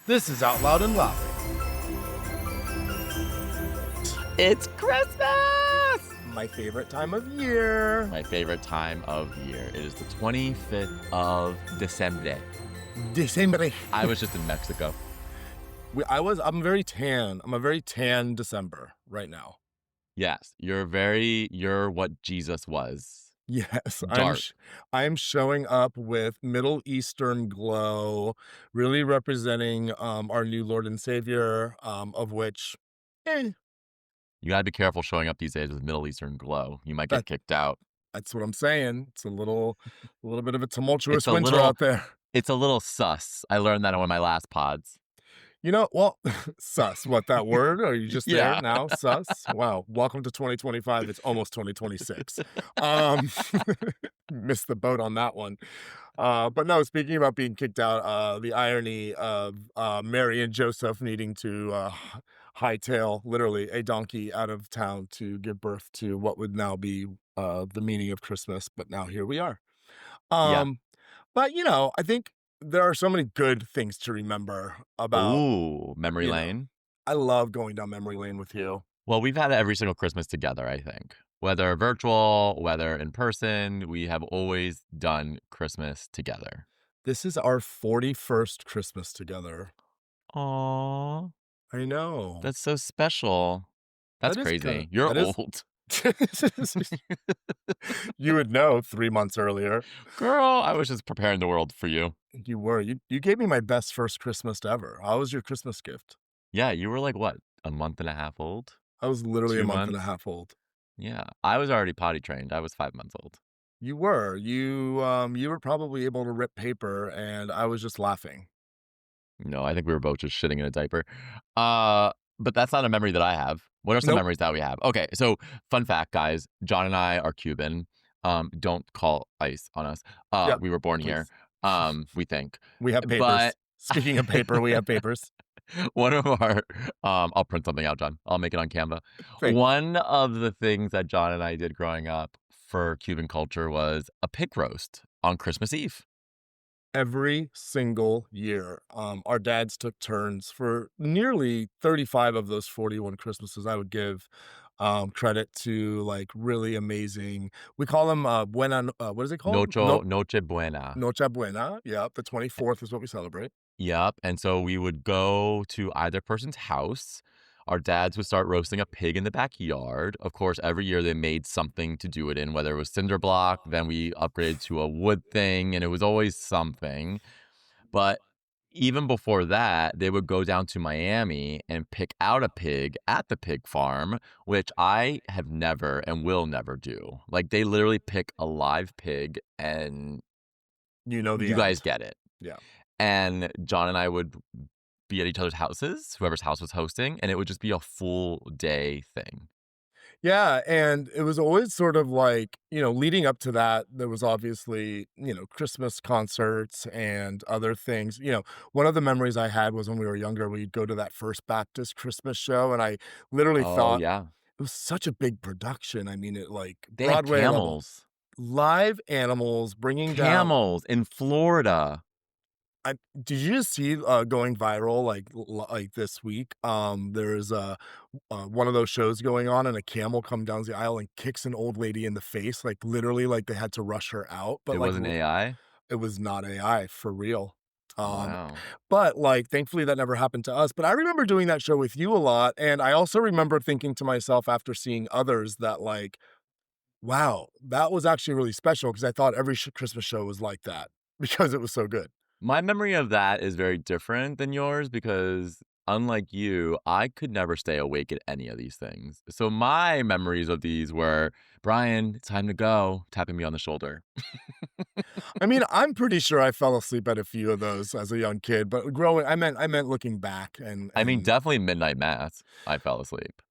This is Out Loud and Laughing. It's Christmas! My favorite time of year. My favorite time of year. It is the 25th of December. December. I was just in Mexico. I'm very tan. I'm a very tan December right now. Yes, you're what Jesus was. Yes, Dark. I'm showing up with Middle Eastern glow, really representing our new Lord and Savior, of which, You gotta be careful showing up these days with Middle Eastern glow. You might get That- kicked out. that's what I'm saying. It's a little bit of a tumultuous It's a winter little- out there. It's a little sus. I learned that on one of my last pods. You know, well, sus, what, that word? Are you just there Yeah. now? Sus? Wow. Welcome to 2025. It's almost 2026. Missed the boat on that one. But no, speaking about being kicked out, the irony of Mary and Joseph needing to hightail literally a donkey out of town to give birth to what would now be the meaning of Christmas. But now here we are. Yeah. But, I think there are so many good things to remember about. Ooh, memory you know, lane. I love going down memory lane with you. Well, we've had every single Christmas together, I think. Whether virtual, whether in person, we have always done Christmas together. This is our 41st Christmas together. Aw, I know. that's so special. That's That is crazy. kinda- You're that is- old. You would know 3 months earlier. Girl, I was just preparing the world for you. You were. You gave me my best first Christmas ever. How was your Christmas gift? Yeah, you were like, what, a month and a half old? I was literally 2 a month and a months? half old. Yeah, I was already potty trained. I was 5 months old. You were. You were probably able to rip paper, and I was just laughing. No, I think we were both just shitting in a diaper. But that's not a memory that I have. What are some Nope. memories that we have? Okay, so fun fact, guys. Jon and I are Cuban. Don't call ICE on us. Yep, We were born here. We think. We have papers. But Speaking of paper, we have papers. one of our I'll print something out, Jon. I'll make it on Canva. Thank you. One of the things that Jon and I did growing up for Cuban culture was a pig roast on Christmas Eve. Every single year, our dads took turns for nearly 35 of those 41 Christmases. I would give credit to like really amazing. We call them buena. What is it called? Noche Buena. Noche Buena. Yeah, the 24th is what we celebrate. Yep. And so we would go to either person's house. Our dads would start roasting a pig in the backyard. Of course, every year they made something to do it in, whether it was cinder block, then we upgraded to a wood thing, and it was always something. But even before that, they would go down to Miami and pick out a pig at the pig farm, which I have never and will never do. Like they literally pick a live pig and You know the you end. guys get it. Yeah. And Jon and I would be at each other's houses, whoever's house was hosting, and it would just be a full day thing. Yeah, and it was always sort of like, leading up to that, there was obviously, Christmas concerts and other things. One of the memories I had was when we were younger, we'd go to that First Baptist Christmas show, and I literally Oh, thought yeah. it was such a big production. I mean, it like They had Broadway level. camels. Live animals bringing down. Camels in Florida. Did you just see going viral like this week? There's one of those shows going on, and a camel come down the aisle and kicks an old lady in the face, like literally, like they had to rush her out. But It like wasn't AI? it was not AI for real. Wow. But like thankfully that never happened to us. But I remember doing that show with you a lot, and I also remember thinking to myself after seeing others that like, wow, that was actually really special because I thought every Christmas show was like that because it was so good. My memory of that is very different than yours because, unlike you, I could never stay awake at any of these things. So my memories of these were, Bryan, it's time to go, tapping me on the shoulder. I mean, I'm pretty sure I fell asleep at a few of those as a young kid, but growing, I meant looking back and I mean, definitely midnight mass. I fell asleep.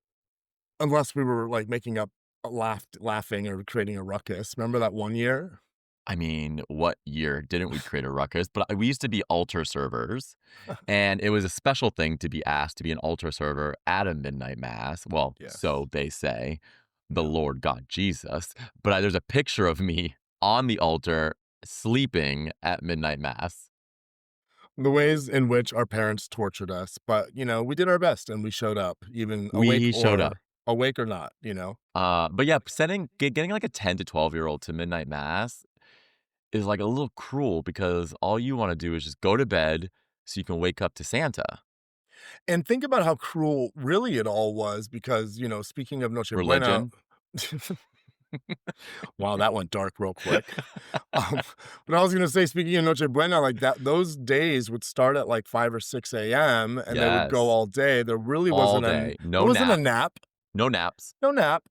unless we were like making up laughing or creating a ruckus. Remember that one year? I mean, what year didn't we create a ruckus? But we used to be altar servers, and it was a special thing to be asked to be an altar server at a midnight mass. Well, Yes. so they say, the Lord God Jesus. But there's a picture of me on the altar sleeping at midnight mass. The ways in which our parents tortured us, but, we did our best and we showed up, even We showed up. awake or not, you know? But yeah, getting like a 10 to 12-year-old to midnight mass is like a little cruel because all you wanna do is just go to bed so you can wake up to Santa. And think about how cruel really it all was because, speaking of Noche Buena. Religion. Wow, that went dark real quick. Um, but I was gonna say, speaking of Noche Buena, like that those days would start at like 5 or 6 AM and they would go Yes. all day. There really All wasn't day. there No wasn't a nap. nap. No naps. No nap.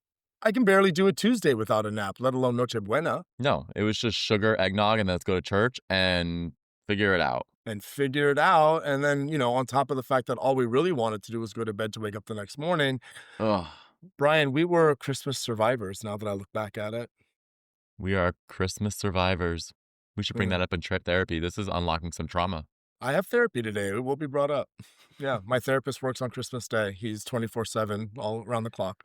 I can barely do a Tuesday without a nap, let alone Noche Buena, No, it was just sugar, eggnog, and let's go to church and figure it out. and figure it out. And then, on top of the fact that all we really wanted to do was go to bed to wake up the next morning, Ugh. Brian, we were Christmas survivors now that I look back at it. We are Christmas survivors. We should bring Yeah. that up in therapy. This is unlocking some trauma. I have therapy today. It will be brought up. Yeah, my therapist works on Christmas Day. He's 24/7 all around the clock.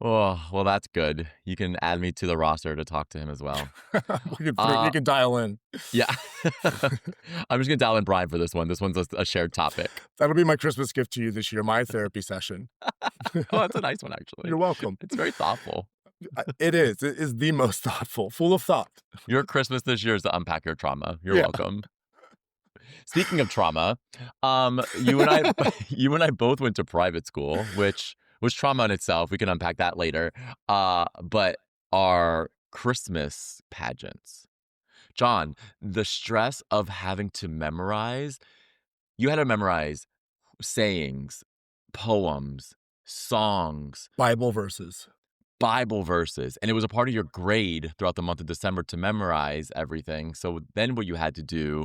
Oh, well, that's good. You can add me to the roster to talk to him as well. You Uh, can dial in. yeah. I'm just gonna dial in Brian for this one. This one's a shared topic. That'll be my Christmas gift to you this year, my therapy session. Oh, that's a nice one, actually. You're welcome. It's very thoughtful. It is. It is the most thoughtful, full of thought. Your Christmas this year is to unpack your trauma. You're Yeah. welcome. Speaking of trauma, you and I you and I both went to private school, which was trauma in itself. We can unpack that later. But our Christmas pageants. John, the stress of having to memorize, you had to memorize sayings, poems, songs, Bible verses. Bible verses, and it was a part of your grade throughout the month of December to memorize everything. So then what you had to do,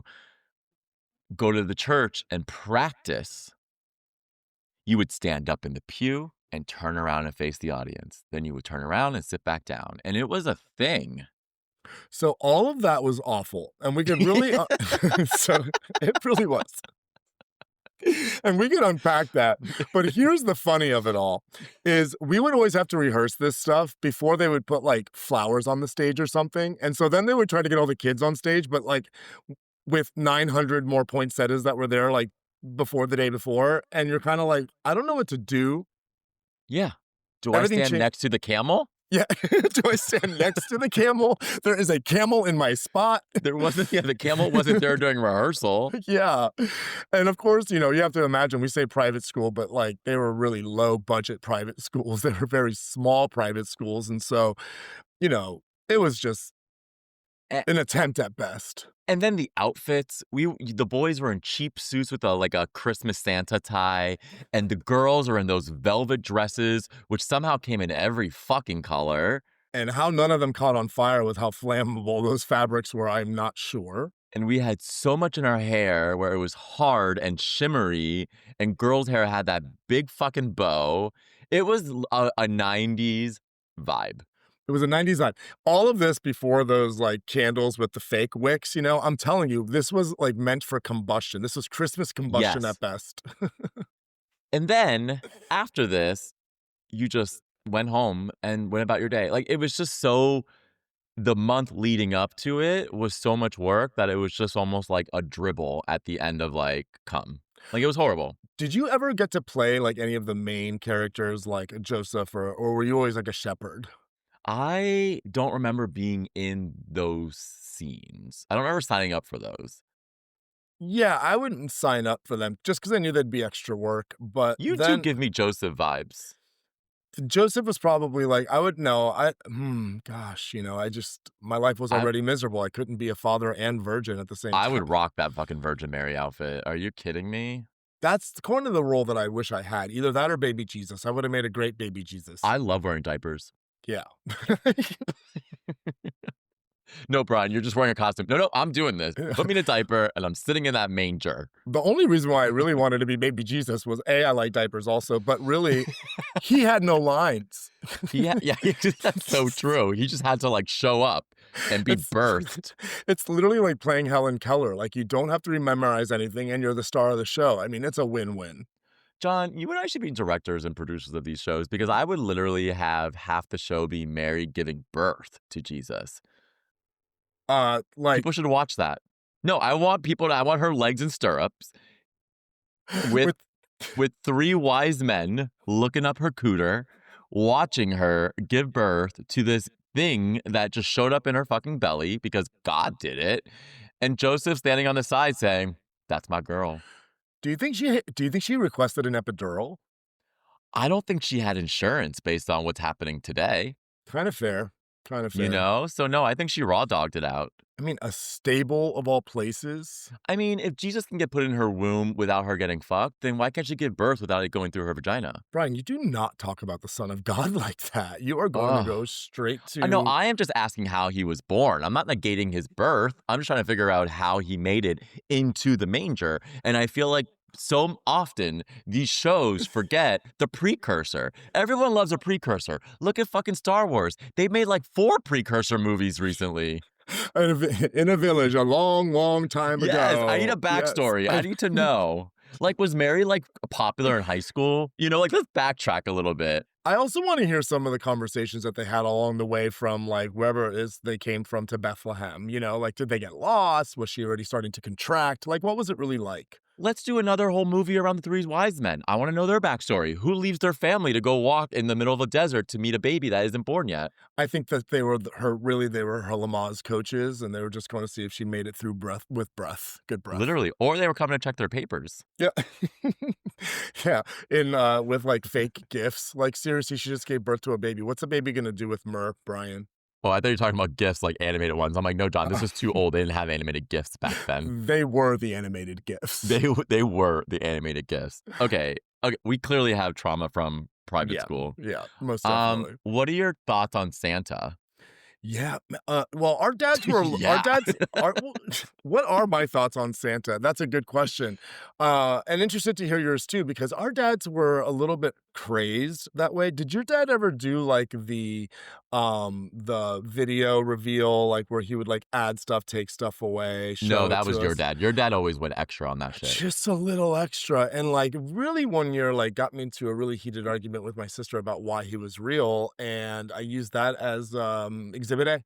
go to the church and practice. You would stand up in the pew and turn around and face the audience. Then you would turn around and sit back down. And it was a thing. So all of that was awful, and we could really so it really was. And we could unpack that. But here's the funny of it all, is we would always have to rehearse this stuff before they would put, like, flowers on the stage or something, and so then they would try to get all the kids on stage, but, like, with 900 more poinsettias that were there, like, before the day before, and you're kinda like, "I don't know what to do." Yeah. Do I Everything stand changed. next to the camel? Yeah. Do I stand next to the camel? There is a camel in my spot. There wasn't, yeah, the camel wasn't there during rehearsal. Yeah. And of course, you have to imagine we say private school, but like they were really low budget private schools. They were very small private schools. And so, it was just A- an attempt at best. And then the outfits, the boys were in cheap suits with a Christmas Santa tie, and the girls are in those velvet dresses, which somehow came in every fucking color. And how none of them caught on fire with how flammable those fabrics were, I'm not sure. And we had so much in our hair where it was hard and shimmery, and girls' hair had that big fucking bow. It was a 90s vibe. It was a 90s vibe. All of this before those like candles with the fake wicks, I'm telling you, this was like meant for combustion. This was Christmas combustion Yes. at best. And then after this, you just went home and went about your day. Like, it was just the month leading up to it was so much work that it was just almost like a dribble at the end of like, come. Like, it was horrible. Did you ever get to play like any of the main characters like Joseph or were you always like a shepherd? I don't remember being in those scenes. I don't remember signing up for those. Yeah, I wouldn't sign up for them just because I knew there'd be extra work, but You two then give me Joseph vibes. Joseph was probably like, I would know, gosh, my life was I already miserable. I couldn't be a father and virgin at the same I time. would rock that fucking Virgin Mary outfit. Are you kidding me? That's kind of the role that I wish I had. Either that or baby Jesus. I would have made a great baby Jesus. I love wearing diapers. Yeah. No, Brian, you're just wearing a costume. No, I'm doing this. Put me in a diaper and I'm sitting in that manger. The only reason why I really wanted to be baby Jesus was A, I like diapers also, but really, he had no lines. Yeah, that's so true. He just had to like show up and be It's birthed. it's literally like playing Helen Keller. Like, you don't have to memorize anything and you're the star of the show. I mean, it's a win-win. John, you and I should be directors and producers of these shows because I would literally have half the show be Mary giving birth to Jesus. Like People should watch that. No, I want her legs in stirrups with With with 3 wise men looking up her cooter, watching her give birth to this thing that just showed up in her fucking belly because God did it, and Joseph standing on the side saying, "That's my girl." do you think she requested an epidural? I don't think she had insurance based on what's happening today, Kinda fair, kinda you fair. know? So, no, I think she raw dogged it out. I mean, a stable of all places? I mean, if Jesus can get put in her womb without her getting fucked, then why can't she give birth without it going through her vagina? Brian, you do not talk about the Son of God like that. You are going to Ugh. go straight I know, to I am just asking how he was born. I'm not negating his birth. I'm just trying to figure out how he made it into the manger. And I feel like so often these shows forget the precursor. Everyone loves a precursor. Look at fucking Star Wars. They made like 4 precursor movies recently. in a village a long, long time Yes, I need a ago. Yes, backstory. I I need to know. Like, was Mary, like, popular in high school? You know, like, let's backtrack a little bit. I also wanna hear some of the conversations that they had along the way from, like, wherever it is they came from to Bethlehem, you know? Like, did they get lost? Was she already starting to contract? Like, what was it really like? Let's do another whole movie around the 3 wise men. I wanna know their backstory. Who leaves their family to go walk in the middle of a desert to meet a baby that isn't born yet? I think that they were they were her Lamaze coaches, and they were just gonna see if she made it through breath, good breath. Literally. Or they were coming to check their papers. Yeah. Yeah, with, like, fake gifts. Like, seriously, she just gave birth to a baby. What's a baby gonna do with myrrh, Brian? Oh, I thought you were talking about GIFs, like animated ones. I'm like, "No, John, this was too old. They didn't have animated GIFs back then." They were the animated They gifts. they were the animated GIFs. Okay, okay, we clearly have trauma from private Yeah, school. yeah, most definitely. What are your thoughts on Santa? Yeah, well, our Yeah. dads are well, what are my thoughts on Santa? That's a good question, and interested to hear yours too, because our dads were a little bit crazed that way. Did your dad ever do, like, the video reveal, like, where he would, like, add stuff, take stuff away, No, show it that was to your us? dad. Your dad always went extra on that shit. Just a little extra, and, like, really one year, like, got me into a really heated argument with my sister about why he was real, and I used that as, exhibit A.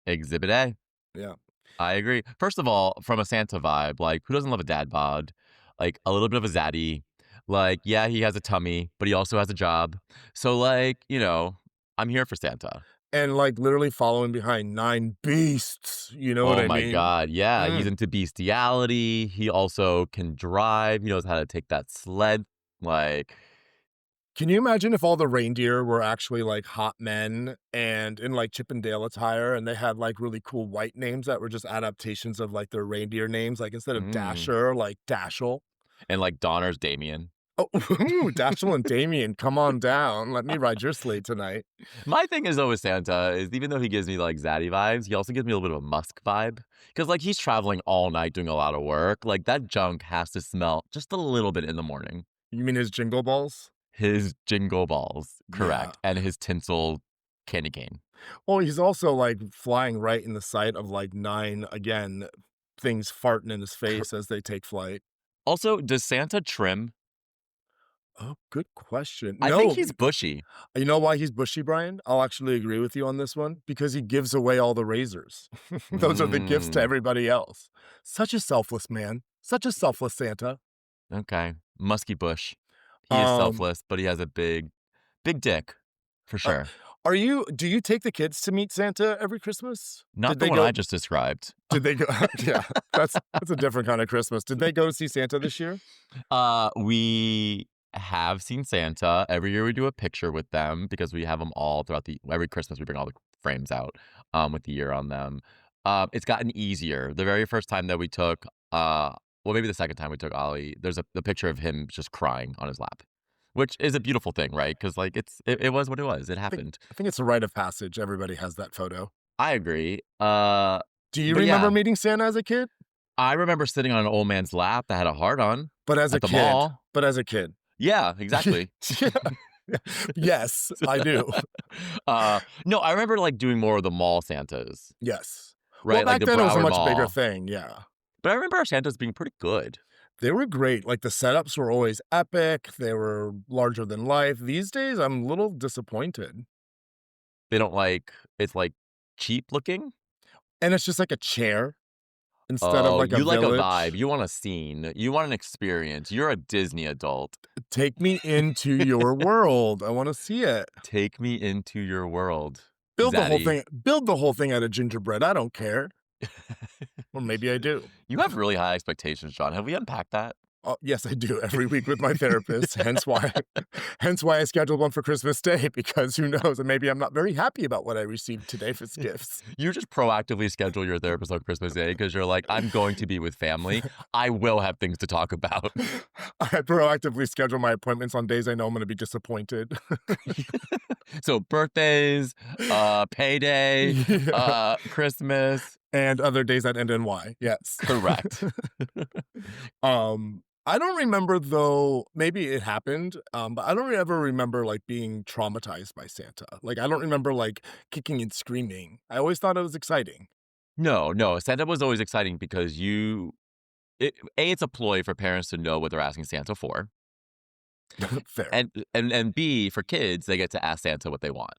Exhibit A. Yeah. I agree. First of all, from a Santa vibe, like, who doesn't love a dad bod? Like, a little bit of a zaddy. Like, yeah, he has a tummy, but he also has a job. So, like, I'm here for Santa. And, like, literally following behind 9 beasts, you know what Oh I my mean? god, yeah, he's Mm. into bestiality, he also can drive, he knows how to take that sled, like, Can you imagine if all the reindeer were actually, like, hot men and in, like, Chip and Dale attire, and they had, like, really cool white names that were just adaptations of, like, their reindeer names, like, instead of mm, Dasher, like, Dashel? and, like, Donner's Damien. Oh, ooh, Dashel and Damien, come on down, let me ride your sleigh tonight. My thing is though with Santa is even though he gives me, like, zaddy vibes, he also gives me a little bit of a Musk vibe. Because like, he's traveling all night doing a lot of work, like, that junk has to smell just a little bit in the morning. You mean his jingle balls? His jingle balls, Yeah. correct, and his tinsel candy cane. Well, he's also, like, flying right in the sight of, like, 9, again, things farting in his Cor face as they take flight. Also, does Santa trim? Oh, good question. I think No, he's bushy. you know why he's bushy, Brian? I'll actually agree with you on this one, because he gives away all the razors. Those are the gifts to Mm, everybody else. Such a selfless man. Such a selfless Santa. okay. Musky bush. He is Um, selfless, but he has a big dick, for uh, sure. do you take the kids to meet Santa every Christmas? Not the one I just described. Did they go yeah, that's a different kind of Christmas. Did they go to see Santa this year? We have seen Santa. Every year we do a picture with them because we have them all throughout every Christmas we bring all the frames out, with the year on them. It's gotten easier. The very first time that we took, well, maybe the second time we took Ollie, there's a picture of him just crying on his lap, which is a beautiful thing, right? Because like, it was what it was. It happened. I think it's a rite of passage. Everybody has that photo. I agree. Do you But remember yeah, meeting Santa as a kid? I remember sitting on an old man's lap that had a heart on But as a at the kid. mall. But as a kid. Yeah, exactly. Yeah. Yes, I do. No, I remember, like, doing more of the mall Santas, Yes. Well, right? Like back the then, it was a Broward much bigger Mall. thing, yeah. But I remember our Santas being pretty good. They were great, like, the setups were always epic, they were larger than life. These days, I'm a little disappointed. They don't like it's, like, cheap looking? And it's just like a chair. instead of Oh, like a you like a vibe, village. you want a scene, you want an experience, you're a Disney adult. Take me into your world. I wanna see it. Take me into your world, Build the whole zaddy. thing build the whole thing out of gingerbread, I don't care. Or maybe I do. You have really high expectations, John. Have we unpacked that? Yes, I do every week with my therapist, hence why I scheduled one for Christmas Day because who knows, and maybe I'm not very happy about what I received today for gifts. You just proactively schedule your therapist on Christmas Day because 'cause you're like, "I'm going to be with family. I will have things to talk about." I proactively schedule my appointments on days I know I'm gonna be disappointed. So birthdays, payday, Yeah, Christmas. and other days that end in Y, yes. Correct. I don't remember though, maybe it happened, but I don't ever remember, like, being traumatized by Santa. Like, I don't remember, like, kicking and screaming. I always thought it was exciting. No, no, Santa was always exciting because it's a ploy for parents to know what they're asking Santa for, Fair. and B, for kids, they get to ask Santa what they want,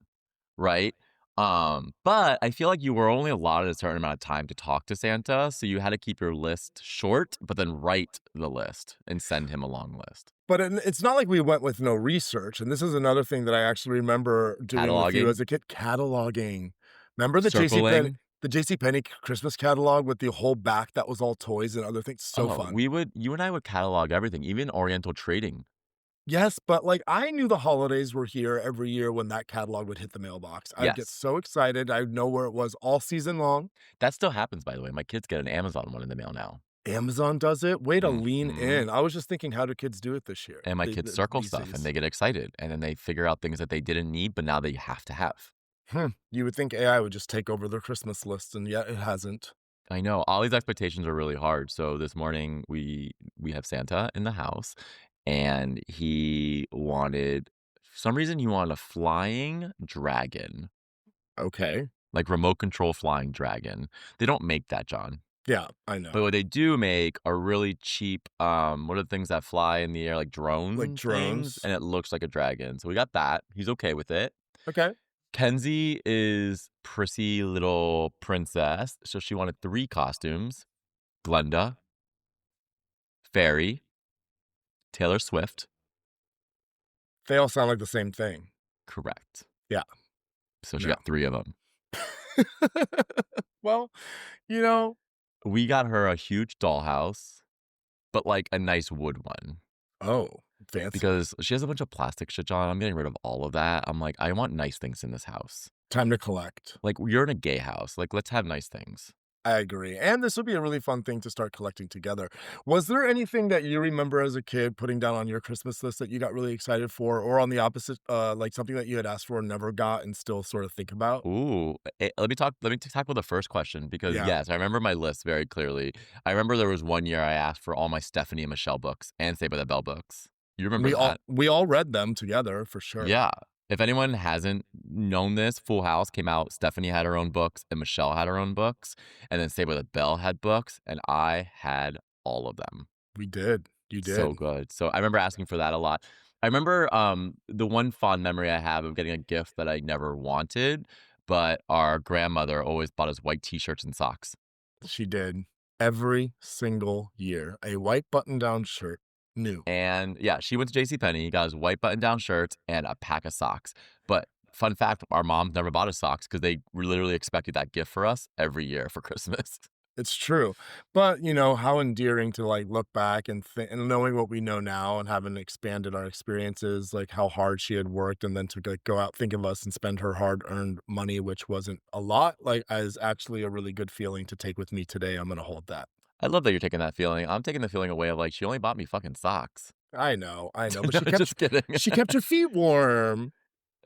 right? But I feel like you were only allotted a certain amount of time to talk to Santa, so you had to keep your list short, but then write the list and send him a long list. But it's not like we went with no research, and this is another thing that I actually remember doing with you Cataloging, as a kid, cataloging. Remember circling. The JCPenney Christmas catalog with the whole back that was all toys and other things? So Oh, fun. you and I would catalog everything, even Oriental trading. Yes, but, like, I knew the holidays were here every year when that catalog would hit the mailbox. I'd get Yes. so excited, I'd know where it was all season long. That still happens, by the way. My kids get an Amazon one in the mail now. Amazon does it? Way to lean Mhm. in. I was just thinking, how do kids do it this year? And my They kids th circle these stuff, and days. they get excited, and then they figure out things that they didn't need, but now they have to have. You would think AI would just take over their Christmas list, and yet it hasn't. I know, all these expectations are really hard, so this morning, we have Santa in the house, and for some reason, he wanted a flying dragon, Okay. like remote control flying dragon. They don't make that, John. Yeah, I But know. what they do make are really cheap, what are the things that fly in the air, like Like drone things, drones. and it looks like a dragon, so we got that, he's okay with it. Okay. Kenzie is prissy little princess, so she wanted 3 costumes: Glenda, Fairy, Taylor Swift. They all sound like the same thing. Correct. Yeah, So she no. got 3 of them. Well, you know. We got her a huge dollhouse, but, like, a nice wood one, Oh, fancy. because she has a bunch of plastic shit, John. I'm getting rid of all of that. I'm like, "I want nice things in this house." Time to collect. Like, you're in a gay house, like, let's have nice things. I agree, and this would be a really fun thing to start collecting together. Was there anything that you remember as a kid putting down on your Christmas list that you got really excited for, or on the opposite, like something that you had asked for and never got and still sort of think about? Ooh, let me tackle the first question because, Yeah, yes, I remember my list very clearly. I remember there was one year I asked for all my Stephanie and Michelle books and Saved by the Bell books. You remember that? we all read them together for sure. Yeah. If anyone hasn't known this, Full House came out, Stephanie had her own books, and Michelle had her own books, and then Saved by the Bell had books, and I had all of them. We did. You So did. good. So I remember asking for that a lot. I remember, the one fond memory I have of getting a gift that I never wanted, but our grandmother always bought us white T-shirts and socks. She did. Every single year. A white button-down shirt. New. And, yeah, she went to JCPenney, got us white button-down shirts and a pack of socks. But fun fact, our mom never bought us socks because they were literally expected that gift for us every year for Christmas. It's true. But, how endearing to, like, look back and knowing what we know now and having expanded our experiences, like, how hard she had worked and then to, like, go out, think of us, and spend her hard-earned money, which wasn't a lot, like, is actually a really good feeling to take with me today. I'm gonna hold that. I love that you're taking that feeling. I'm taking the feeling away of, like, she only bought me fucking socks. I know, but No, just kidding. she kept your feet warm.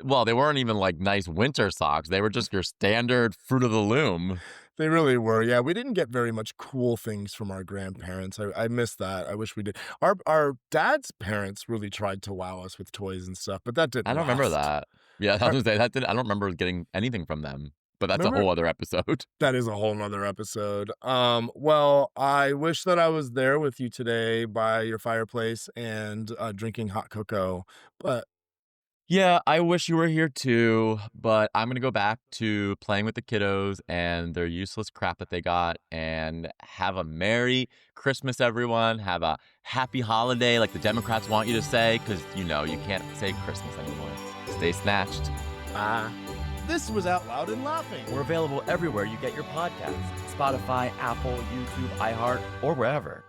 Well, they weren't even, like, nice winter socks. They were just your standard Fruit of the Loom. They really were, yeah, we didn't get very much cool things from our grandparents. I miss that, I wish we did. Our dad's parents really tried to wow us with toys and stuff, but that I didn't don't remember last. that. Yeah, I was I gonna say I don't remember getting anything from them, but that's a remember whole other episode. That is a whole nother episode. Well, I wish that I was there with you today by your fireplace and, drinking hot cocoa, but Yeah, I wish you were here too, but I'm gonna go back to playing with the kiddos and their useless crap that they got, and have a Merry Christmas, everyone. Have a happy holiday like the Democrats want you to say, because you can't say Christmas anymore. Stay snatched. Bye. This was Out Loud and Laughing. We're available everywhere you get your podcasts: Spotify, Apple, YouTube, iHeart, or wherever.